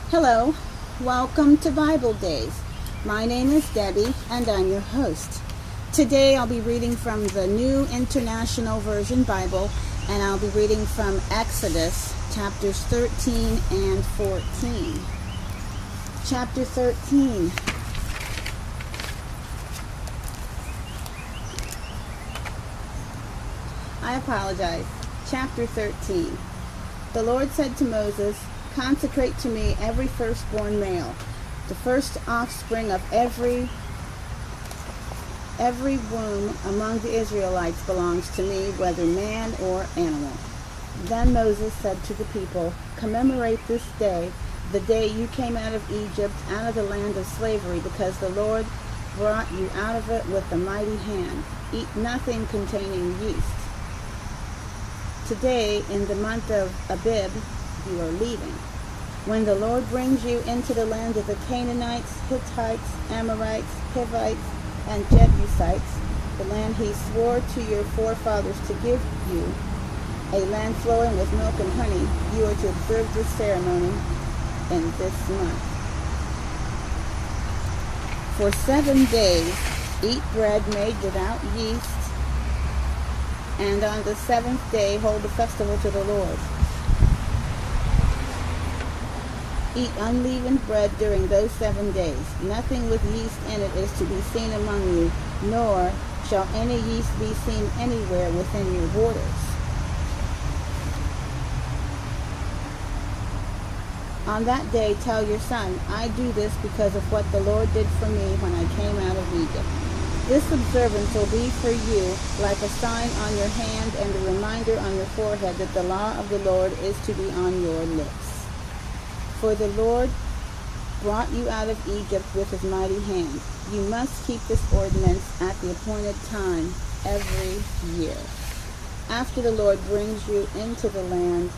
Hello, welcome to Bible Days. My name is Debbie and I'm your host. Today I'll be reading from the New International Version Bible, and I'll be reading from Exodus chapters 13 and 14. Chapter 13. I apologize. Chapter 13. The Lord said to Moses, "Consecrate to me every firstborn male. The first offspring of every womb among the Israelites belongs to me, whether man or animal." Then Moses said to the people, "Commemorate this day, the day you came out of Egypt, out of the land of slavery, because the Lord brought you out of it with a mighty hand. Eat nothing containing yeast. Today, in the month of Abib, you are leaving. When the Lord brings you into the land of the Canaanites, Hittites, Amorites, Hivites, and Jebusites, the land he swore to your forefathers to give you, a land flowing with milk and honey, you are to observe this ceremony in this month. For 7 days, eat bread made without yeast, and on the 7th day, hold a festival to the Lord. Eat unleavened bread during those 7 days. Nothing with yeast in it is to be seen among you, nor shall any yeast be seen anywhere within your borders. On that day, tell your son, I do this because of what the Lord did for me when I came out of Egypt. This observance will be for you like a sign on your hand and a reminder on your forehead that the law of the Lord is to be on your lips. For the Lord brought you out of Egypt with his mighty hand. You must keep this ordinance at the appointed time every year. After the Lord brings you into the land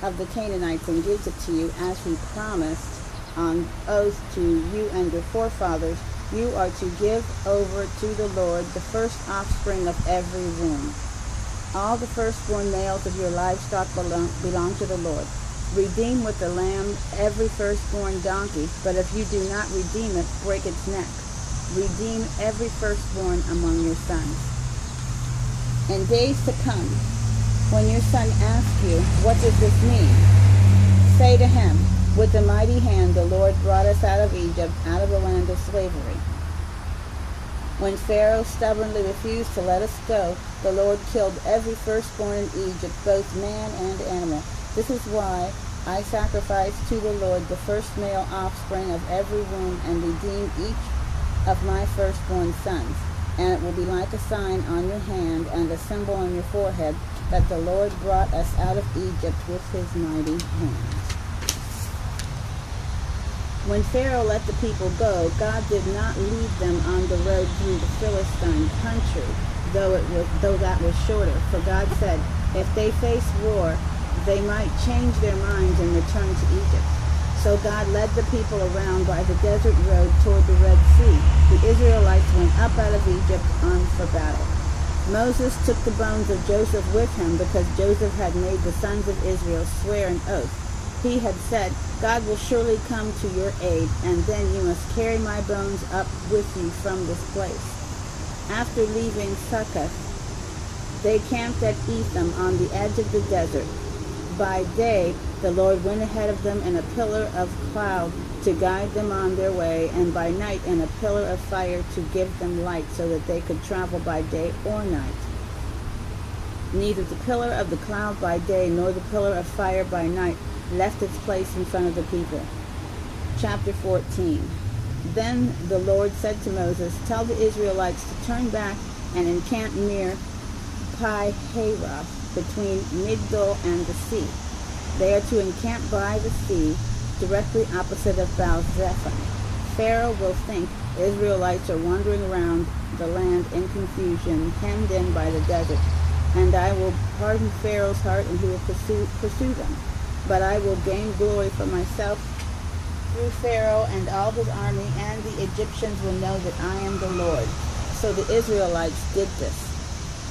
of the Canaanites and gives it to you, as he promised on oath to you and your forefathers, you are to give over to the Lord the first offspring of every womb. All the firstborn males of your livestock belong to the Lord. Redeem with the lamb every firstborn donkey, but if you do not redeem it, break its neck. Redeem every firstborn among your sons. In days to come, when your son asks you, what does this mean? Say to him, with a mighty hand the Lord brought us out of Egypt, out of the land of slavery. When Pharaoh stubbornly refused to let us go, the Lord killed every firstborn in Egypt, both man and animal. This is why I sacrifice to the Lord the first male offspring of every womb and redeem each of my firstborn sons. And it will be like a sign on your hand and a symbol on your forehead that the Lord brought us out of Egypt with his mighty hand." When Pharaoh let the people go, God did not leave them on the road through the Philistine country, though that was shorter. For God said, if they face war, they might change their minds and return to Egypt. So God led the people around by the desert road toward the Red Sea. The Israelites went up out of Egypt armed for battle. Moses took the bones of Joseph with him because Joseph had made the sons of Israel swear an oath. He had said, God will surely come to your aid, and then you must carry my bones up with you from this place. After leaving Succoth, they camped at Etham on the edge of the desert. By day, the Lord went ahead of them in a pillar of cloud to guide them on their way, and by night in a pillar of fire to give them light so that they could travel by day or night. Neither the pillar of the cloud by day nor the pillar of fire by night left its place in front of the people. Chapter 14. Then the Lord said to Moses, tell the Israelites to turn back and encamp near Pi-Hahiroth, between Migdol and the sea. They are to encamp by the sea, directly opposite of Baal-Zephon. Pharaoh will think Israelites are wandering around the land in confusion, hemmed in by the desert, and I will harden Pharaoh's heart and he will pursue them. But I will gain glory for myself through Pharaoh and all his army, and the Egyptians will know that I am the Lord. So the Israelites did this.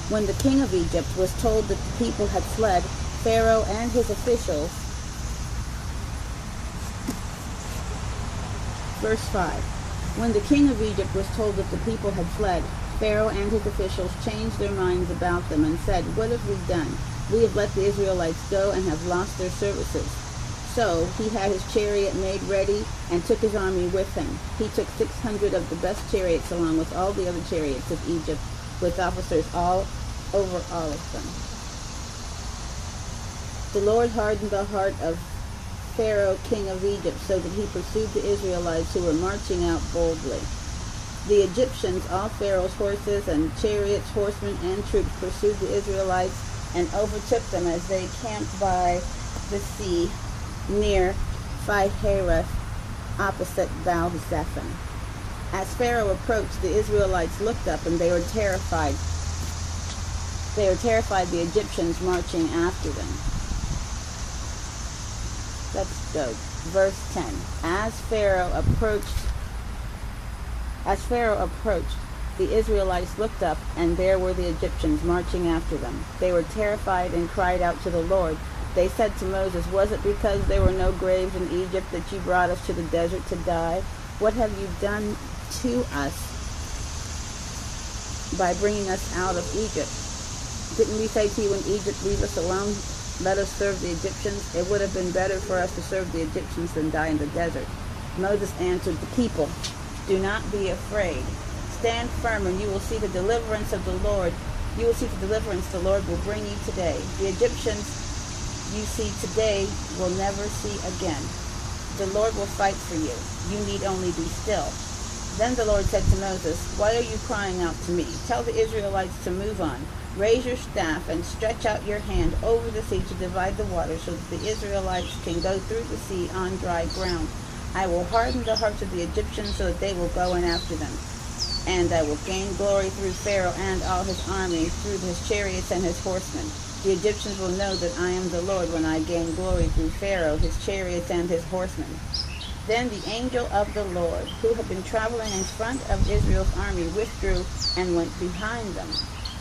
When the king of Egypt was told that the people had fled, Pharaoh and his officials Verse 5. When the king of Egypt was told that the people had fled, Pharaoh and his officials changed their minds about them and said, "What have we done? We have let the Israelites go and have lost their services." So he had his chariot made ready and took his army with him. He took 600 of the best chariots along with all the other chariots of Egypt, with officers over all of them. The Lord hardened the heart of Pharaoh, king of Egypt, so that he pursued the Israelites who were marching out boldly. The Egyptians, all Pharaoh's horses and chariots, horsemen, and troops, pursued the Israelites and overtook them as they camped by the sea near Pi-hahiroth, opposite Baal-zephon. As Pharaoh approached, the Israelites looked up, and they were terrified. They were terrified, the Egyptians marching after them. Let's go. Verse 10. As Pharaoh approached, the Israelites looked up, and there were the Egyptians marching after them. They were terrified and cried out to the Lord. They said to Moses, "Was it because there were no graves in Egypt that you brought us to the desert to die? What have you done to us by bringing us out of Egypt? Didn't we say to you in Egypt, 'Leave us alone, let us serve the Egyptians'? It would have been better for us to serve the Egyptians than die in the desert." Moses answered the people, "Do not be afraid. Stand firm, and you will see the deliverance of the Lord. You will see the deliverance the Lord will bring you today. The Egyptians you see today will never see again. The Lord will fight for you. You need only be still." Then the Lord said to Moses, "Why are you crying out to me? Tell the Israelites to move on. Raise your staff and stretch out your hand over the sea to divide the water so that the Israelites can go through the sea on dry ground. I will harden the hearts of the Egyptians so that they will go in after them. And I will gain glory through Pharaoh and all his army, through his chariots and his horsemen. The Egyptians will know that I am the Lord when I gain glory through Pharaoh, his chariots, and his horsemen." Then the angel of the Lord, who had been traveling in front of Israel's army, withdrew and went behind them.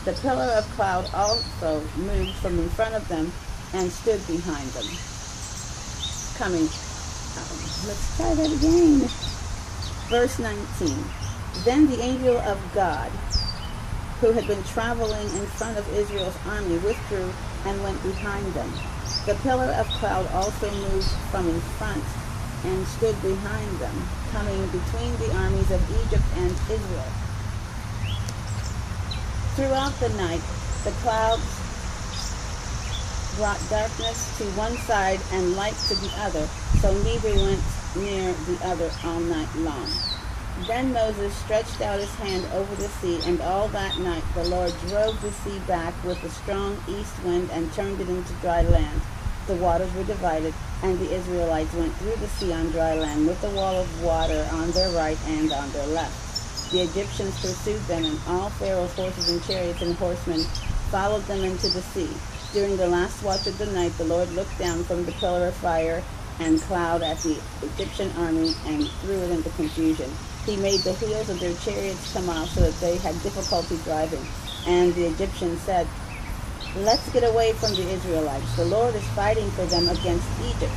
The pillar of cloud also moved from in front of them and stood behind them. Let's try that again. Verse 19. Then the angel of God, who had been traveling in front of Israel's army, withdrew and went behind them. The pillar of cloud also moved from in front and stood behind them, coming between the armies of Egypt and Israel. Throughout the night, the clouds brought darkness to one side and light to the other, so neither went near the other all night long. Then Moses stretched out his hand over the sea, and all that night the Lord drove the sea back with a strong east wind and turned it into dry land. The waters were divided, and the Israelites went through the sea on dry land with a wall of water on their right and on their left. The Egyptians pursued them, and all Pharaoh's horses and chariots and horsemen followed them into the sea. During the last watch of the night, the Lord looked down from the pillar of fire and cloud at the Egyptian army and threw it into confusion. He made the wheels of their chariots come off so that they had difficulty driving. And the Egyptians said, "Let's get away from the Israelites. The Lord is fighting for them against Egypt."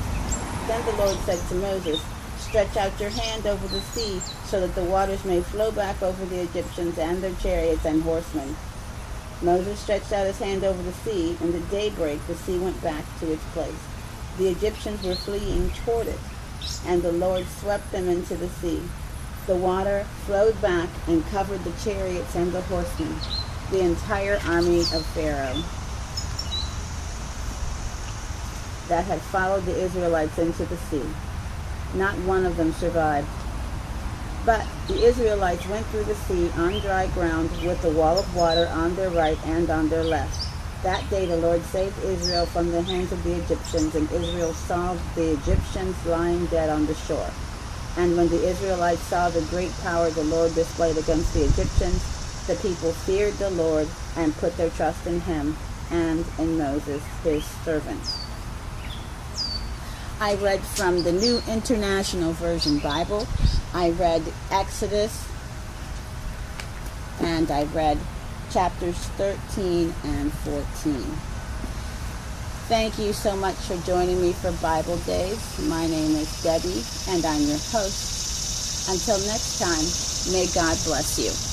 Then the Lord said to Moses, "Stretch out your hand over the sea so that the waters may flow back over the Egyptians and their chariots and horsemen." Moses stretched out his hand over the sea, and at daybreak the sea went back to its place. The Egyptians were fleeing toward it, and the Lord swept them into the sea. The water flowed back and covered the chariots and the horsemen, the entire army of Pharaoh that had followed the Israelites into the sea. Not one of them survived. But the Israelites went through the sea on dry ground with a wall of water on their right and on their left. That day the Lord saved Israel from the hands of the Egyptians, and Israel saw the Egyptians lying dead on the shore. And when the Israelites saw the great power the Lord displayed against the Egyptians, the people feared the Lord and put their trust in him and in Moses, his servant. I read from the New International Version Bible. I read Exodus, and I read chapters 13 and 14. Thank you so much for joining me for Bible Days. My name is Debbie, and I'm your host. Until next time, may God bless you.